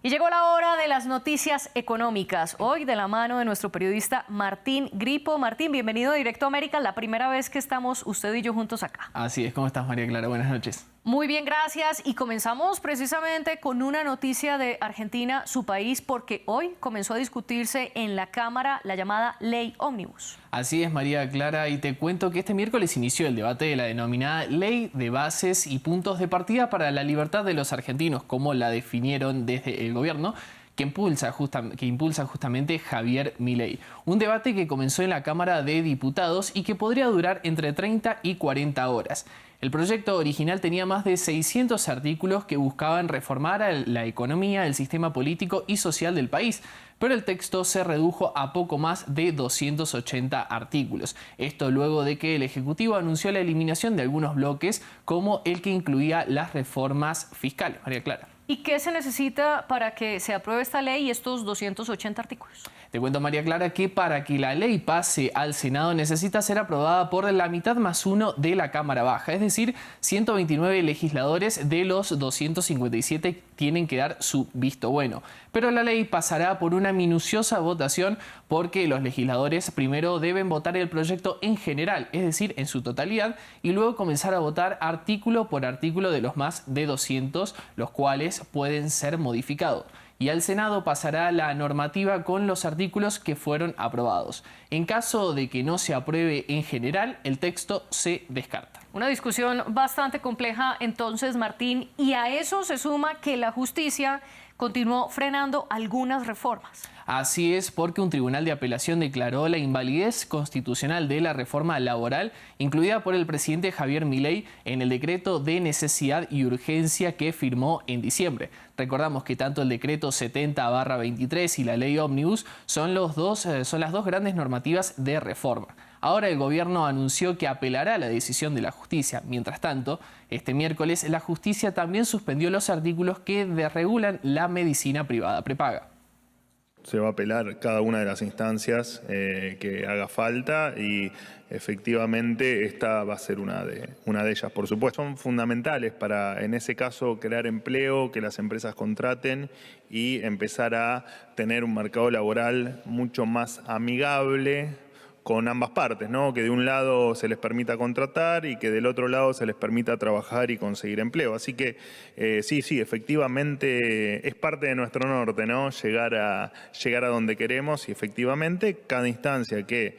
Y llegó la hora de las noticias económicas, hoy de la mano de nuestro periodista Martín Gripo. Martín, bienvenido a Directo América, la primera vez que estamos usted y yo juntos acá. Así es, ¿cómo estás, María Clara? Buenas noches. Muy bien, gracias. Y comenzamos precisamente con una noticia de Argentina, su país, porque hoy comenzó a discutirse en la Cámara la llamada Ley Ómnibus. Así es, María Clara, y te cuento que este miércoles inició el debate de la denominada Ley de Bases y Puntos de Partida para la Libertad de los Argentinos, como la definieron desde el gobierno, que impulsa justamente Javier Milei. Un debate que comenzó en la Cámara de Diputados y que podría durar entre 30 y 40 horas. El proyecto original tenía más de 600 artículos que buscaban reformar la economía, el sistema político y social del país, pero el texto se redujo a poco más de 280 artículos. Esto luego de que el Ejecutivo anunció la eliminación de algunos bloques, como el que incluía las reformas fiscales. María Clara. ¿Y qué se necesita para que se apruebe esta ley y estos 280 artículos? Te cuento, María Clara, que para que la ley pase al Senado necesita ser aprobada por la mitad más uno de la Cámara Baja, es decir, 129 legisladores de los 257 tienen que dar su visto bueno. Pero la ley pasará por una minuciosa votación porque los legisladores primero deben votar el proyecto en general, es decir, en su totalidad, y luego comenzar a votar artículo por artículo de los más de 200, los cuales pueden ser modificados. Y al Senado pasará la normativa con los artículos que fueron aprobados. En caso de que no se apruebe en general, el texto se descarta. Una discusión bastante compleja entonces, Martín, y a eso se suma que la justicia continuó frenando algunas reformas. Así es, porque un tribunal de apelación declaró la invalidez constitucional de la reforma laboral incluida por el presidente Javier Milei en el decreto de necesidad y urgencia que firmó en diciembre. Recordamos que tanto el decreto 70/23 y la ley Ómnibus son las dos grandes normativas de reforma. Ahora el gobierno anunció que apelará a la decisión de la justicia. Mientras tanto, este miércoles la justicia también suspendió los artículos que desregulan la medicina privada prepaga. Se va a apelar cada una de las instancias que haga falta y efectivamente esta va a ser una de ellas. Por supuesto, son fundamentales para, en ese caso, crear empleo, que las empresas contraten y empezar a tener un mercado laboral mucho más amigable con ambas partes, ¿no? Que de un lado se les permita contratar y que del otro lado se les permita trabajar y conseguir empleo. Así que sí, efectivamente es parte de nuestro norte, ¿no? Llegar a donde queremos y efectivamente cada instancia que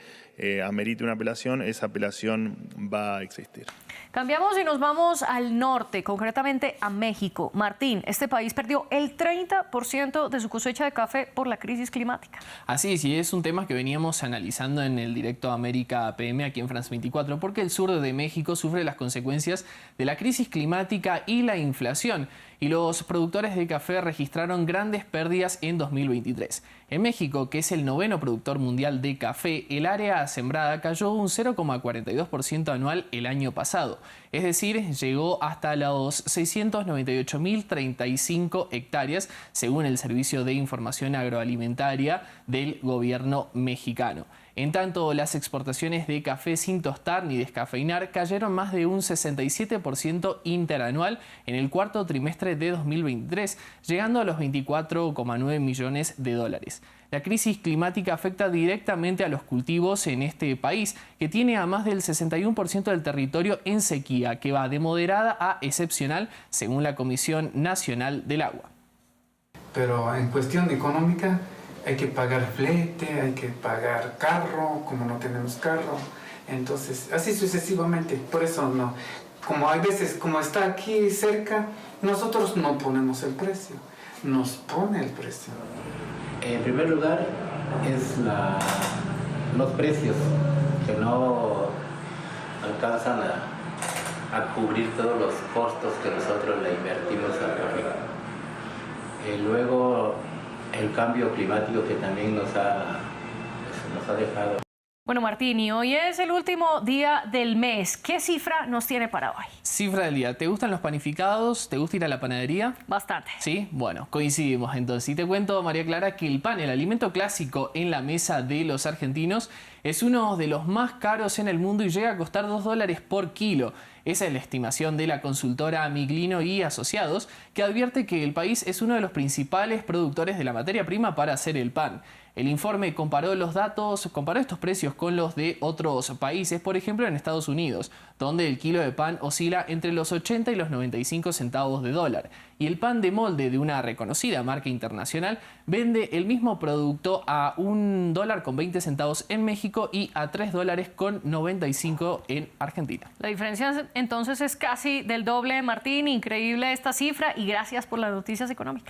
amerite una apelación, esa apelación va a existir. Cambiamos y nos vamos al norte, concretamente a México. Martín, este país perdió el 30% de su cosecha de café por la crisis climática. Así es, y es un tema que veníamos analizando en el Directo América PM aquí en France 24, porque el sur de México sufre las consecuencias de la crisis climática y la inflación, y los productores de café registraron grandes pérdidas en 2023. En México, que es el noveno productor mundial de café, el área sembrada cayó un 0,42% anual el año pasado. Es decir, llegó hasta los 698.035 hectáreas, según el Servicio de Información Agroalimentaria del gobierno mexicano. En tanto, las exportaciones de café sin tostar ni descafeinar cayeron más de un 67% interanual en el cuarto trimestre de 2023, llegando a los 24,9 millones de dólares. La crisis climática afecta directamente a los cultivos en este país, que tiene a más del 61% del territorio en sequía, que va de moderada a excepcional, según la Comisión Nacional del Agua. Pero en cuestión económica, hay que pagar flete, hay que pagar carro, como no tenemos carro, entonces así sucesivamente. Por eso no, como hay veces, como está aquí cerca, nosotros no ponemos el precio, nos pone el precio. En primer lugar es los precios que no alcanzan a cubrir todos los costos que nosotros le invertimos al café. Luego el cambio climático que también nos ha dejado. Bueno, Martín, y hoy es el último día del mes. ¿Qué cifra nos tiene para hoy? Cifra del día. ¿Te gustan los panificados? ¿Te gusta ir a la panadería? Bastante. Sí, bueno, coincidimos entonces. Y te cuento, María Clara, que el pan, el alimento clásico en la mesa de los argentinos, es uno de los más caros en el mundo y llega a costar $2 por kilo. Esa es la estimación de la consultora Miglino y Asociados, que advierte que el país es uno de los principales productores de la materia prima para hacer el pan. El informe comparó estos precios con los de otros países, por ejemplo en Estados Unidos, donde el kilo de pan oscila entre los 80 y los 95 centavos de dólar. Y el pan de molde de una reconocida marca internacional vende el mismo producto a $1.20 en México y a $3.95 en Argentina. La diferencia entonces es casi del doble, Martín. Increíble esta cifra y gracias por las noticias económicas.